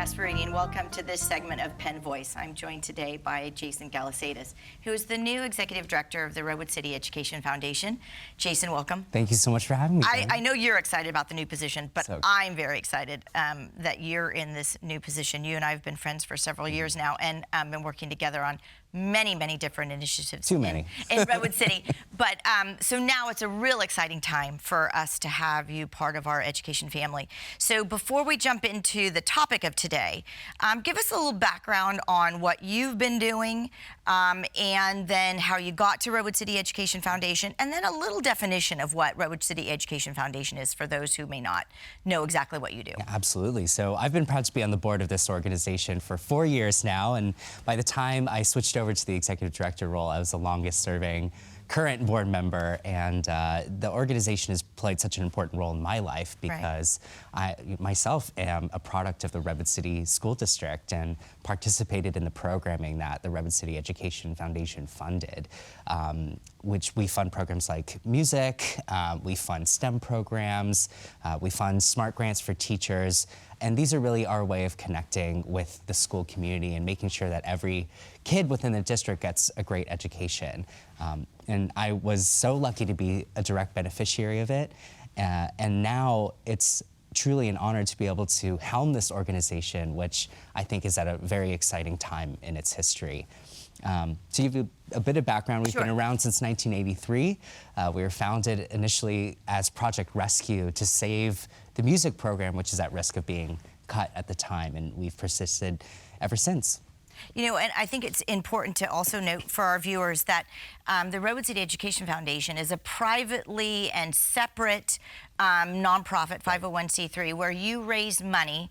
Gasparini, and welcome to this segment of Penn Voice. I'm joined today by Jason Galisatus, who is the new Executive Director of the Redwood City Education Foundation. Jason, welcome. Thank you so much for having me. I know you're excited about the new position, but I'm very excited that you're in this new position. You and I have been friends for several years now and been working together on many different initiatives. Too many. in Redwood City. But so now it's a real exciting time for us to have you part of our education family. So before we jump into the topic of today, give us a little background on what you've been doing and then how you got to Redwood City Education Foundation, and then a little definition of what Redwood City Education Foundation is for those who may not know exactly what you do. Yeah, absolutely. So I've been proud to be on the board of this organization for 4 years now, and by the time I switched over to the executive director role, I was the longest serving current board member, and the organization has played such an important role in my life because I myself am a product of the Redwood City School District and participated in the programming that the Redwood City Education Foundation funded, which we fund programs like music, we fund STEM programs, we fund smart grants for teachers, and these are really our way of connecting with the school community and making sure that every kid within the district gets a great education. And I was so lucky to be a direct beneficiary of it. And now it's truly an honor to be able to helm this organization, which I think is at a very exciting time in its history. To give you a bit of background, we've been around since 1983. We were founded initially as Project Rescue to save the music program, which is at risk of being cut at the time, and we've persisted ever since. You know, and I think it's important to also note for our viewers that the Redwood City Education Foundation is a privately and separate nonprofit 501c3 where you raise money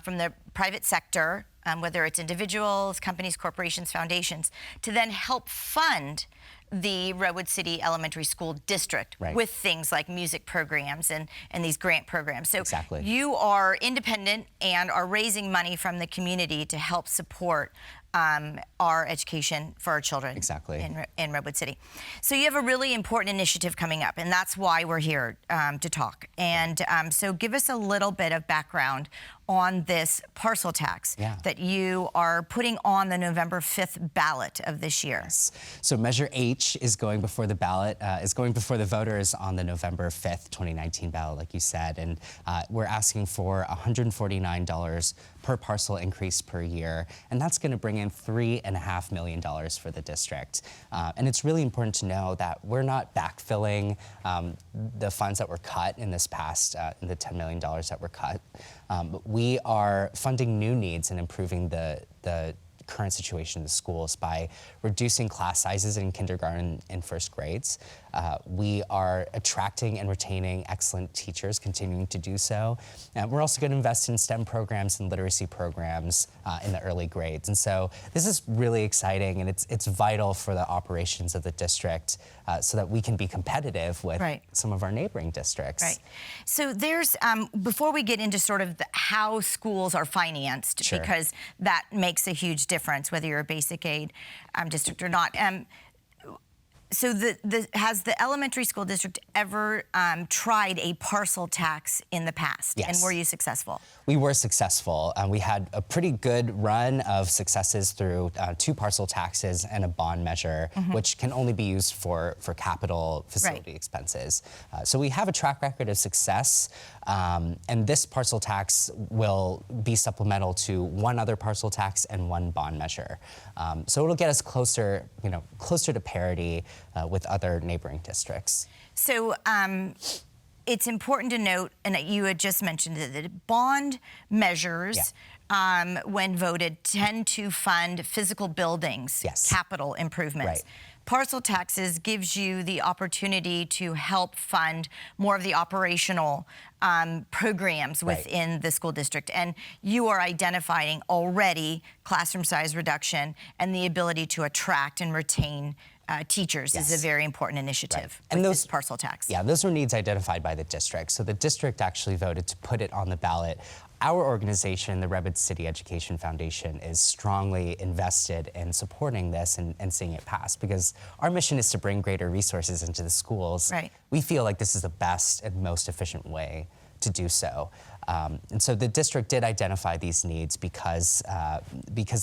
from the private sector, whether it's individuals, companies, corporations, foundations, to then help fund the Redwood City Elementary School District with things like music programs and these grant programs. So you are independent and are raising money from the community to help support our education for our children in Redwood City. So you have a really important initiative coming up, and that's why we're here to talk. And so give us a little bit of background on this parcel tax that you are putting on the November 5th ballot of this year. Yes. So Measure H is going before the ballot, is going before the voters on the November 5th, 2019 ballot, like you said. And we're asking for $149 per parcel increase per year. And that's going to bring in $3.5 million for the district. And it's really important to know that we're not backfilling the funds that were cut in this past, in the $10 million that were cut. We are funding new needs and improving the current situation in the schools by reducing class sizes in kindergarten and first grades. We are attracting and retaining excellent teachers, continuing to do so. And we're also going to invest in STEM programs and literacy programs in the early grades. And so this is really exciting, and it's vital for the operations of the district so that we can be competitive with some of our neighboring districts. So there's, before we get into sort of how schools are financed, because that makes a huge difference whether you're a basic aid district or not. So has the elementary school district ever tried a parcel tax in the past? Yes. And were you successful? We were successful. We had a pretty good run of successes through 2 parcel taxes and a bond measure, which can only be used for capital facility expenses. So we have a track record of success, and this parcel tax will be supplemental to 1 other parcel tax and 1 bond measure. So it'll get us closer, closer to parity with other neighboring districts. So it's important to note, and you had just mentioned that the bond measures, when voted, tend to fund physical buildings, capital improvements. Parcel taxes gives you the opportunity to help fund more of the operational programs within the school district. And you are identifying already classroom size reduction and the ability to attract and retain teachers is a very important initiative. And those parcel tax. Yeah, those were needs identified by the district. So the district actually voted to put it on the ballot. Our organization, the Redwood City Education Foundation, is strongly invested in supporting this and seeing it pass, because our mission is to bring greater resources into the schools. We feel like this is the best and most efficient way to do so. And so the district did identify these needs because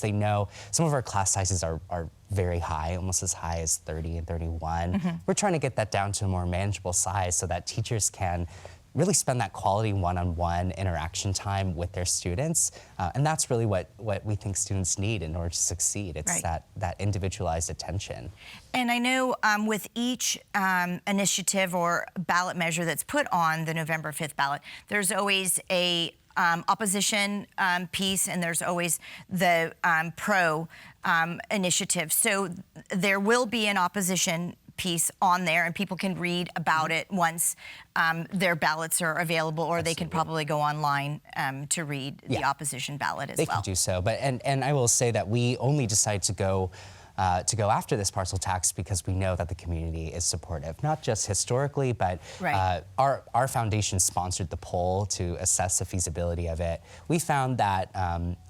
they know some of our class sizes are very high, almost as high as 30 and 31. We're trying to get that down to a more manageable size so that teachers can really spend that quality one-on-one interaction time with their students. And that's really what we think students need in order to succeed. It's that individualized attention. And I know with each initiative or ballot measure that's put on the November 5th ballot, there's always a opposition piece, and there's always the pro initiative. So there will be an opposition piece on there, and people can read about it once their ballots are available, or they can probably go online to read the opposition ballot as well. They can do so, but and I will say that we only decided to go after this parcel tax because we know that the community is supportive, not just historically, but our foundation sponsored the poll to assess the feasibility of it. We found that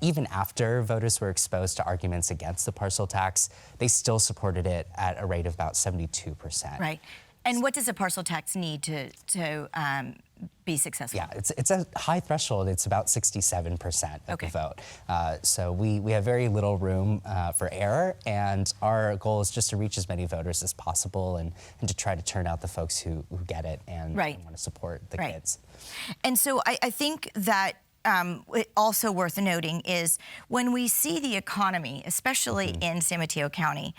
even after voters were exposed to arguments against the parcel tax, they still supported it at a rate of about 72%. Right. And what does a parcel tax need to be successful? Yeah, it's a high threshold. It's about 67% of the vote. So we have very little room for error, and our goal is just to reach as many voters as possible and to try to turn out the folks who get it and want to support the kids. And so I think that also worth noting is when we see the economy, especially in San Mateo County,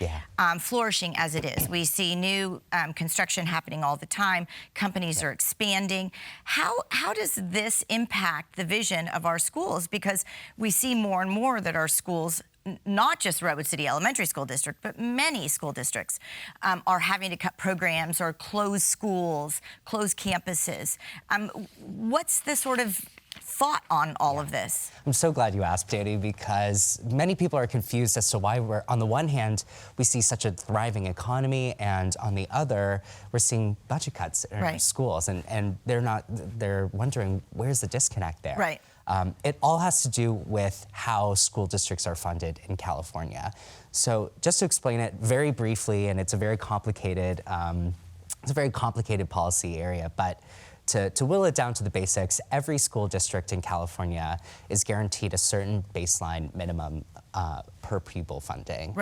flourishing as it is. We see new construction happening all the time. Companies are expanding. How does this impact the vision of our schools? Because we see more and more that our schools, not just Redwood City Elementary School District, but many school districts are having to cut programs or close schools, close campuses. What's the sort of thought on all of this? I'm so glad you asked, Danny, because many people are confused as to why we're, on the one hand, we see such a thriving economy, and on the other, we're seeing budget cuts in our schools, and they're wondering, where's the disconnect there? It all has to do with how school districts are funded in California. So just to explain it very briefly, and it's a very complicated policy area, but to will it down to the basics, every school district in California is guaranteed a certain baseline minimum per pupil funding.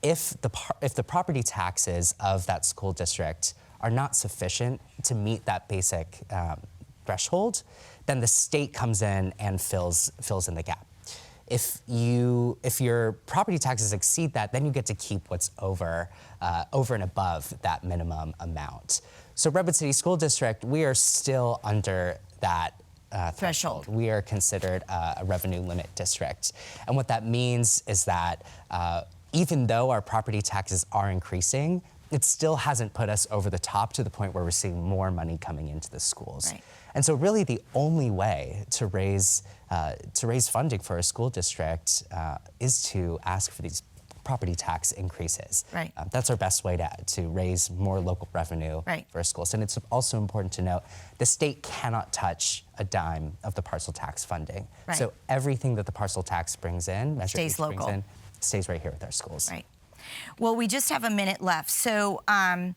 If the property taxes of that school district are not sufficient to meet that basic threshold, then the state comes in and fills in the gap. If your property taxes exceed that, then you get to keep what's over and above that minimum amount. So Redwood City School District, we are still under that threshold. We are considered a revenue limit district. And what that means is that even though our property taxes are increasing, it still hasn't put us over the top to the point where we're seeing more money coming into the schools. And so really the only way to raise funding for a school district is to ask for these property tax increases. That's our best way to raise more local revenue for our schools. And it's also important to note, the state cannot touch a dime of the parcel tax funding. So everything that the parcel tax brings in, stays local, stays right here with our schools. Well, we just have a minute left. So I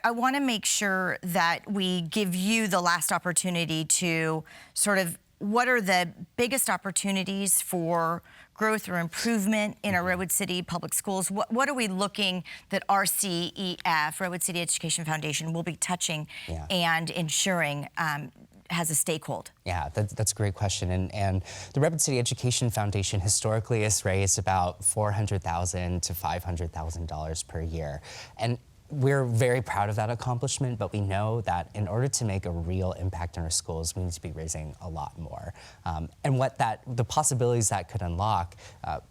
want to make sure that we give you the last opportunity to sort of, what are the biggest opportunities for growth or improvement in our Redwood City public schools? What are we looking that RCEF, Redwood City Education Foundation, will be touching and ensuring has a stakehold? Yeah, that's a great question. And the Redwood City Education Foundation historically has raised about $400,000 to $500,000 per year. And we're very proud of that accomplishment, but we know that in order to make a real impact in our schools, we need to be raising a lot more. And the possibilities that could unlock,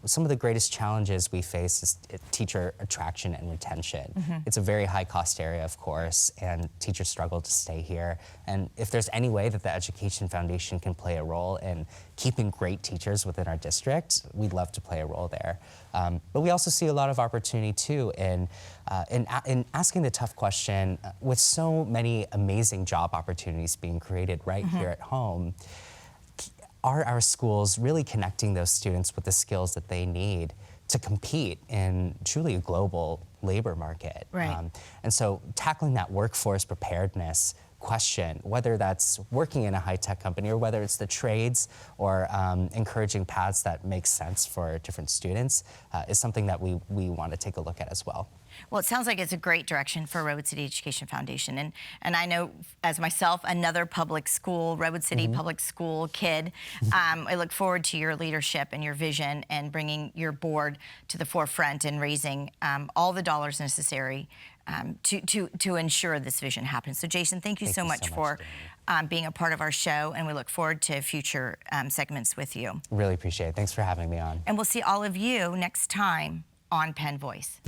some of the greatest challenges we face is teacher attraction and retention. It's a very high cost area, of course, and teachers struggle to stay here. And if there's any way that the Education Foundation can play a role in keeping great teachers within our district, we'd love to play a role there. But we also see a lot of opportunity too in asking the tough question, with so many amazing job opportunities being created right here at home, are our schools really connecting those students with the skills that they need to compete in truly a global labor market? And so tackling that workforce preparedness question, whether that's working in a high-tech company or whether it's the trades or encouraging paths that make sense for different students, is something that we want to take a look at as well. Well, it sounds like it's a great direction for Redwood City Education Foundation. And I know, as myself, another public school, Redwood City Public School kid, I look forward to your leadership and your vision and bringing your board to the forefront and raising all the dollars necessary to ensure this vision happens. So, Jason, thank you so much for being a part of our show, and we look forward to future segments with you. Really appreciate it. Thanks for having me on. And we'll see all of you next time on Penn Voice.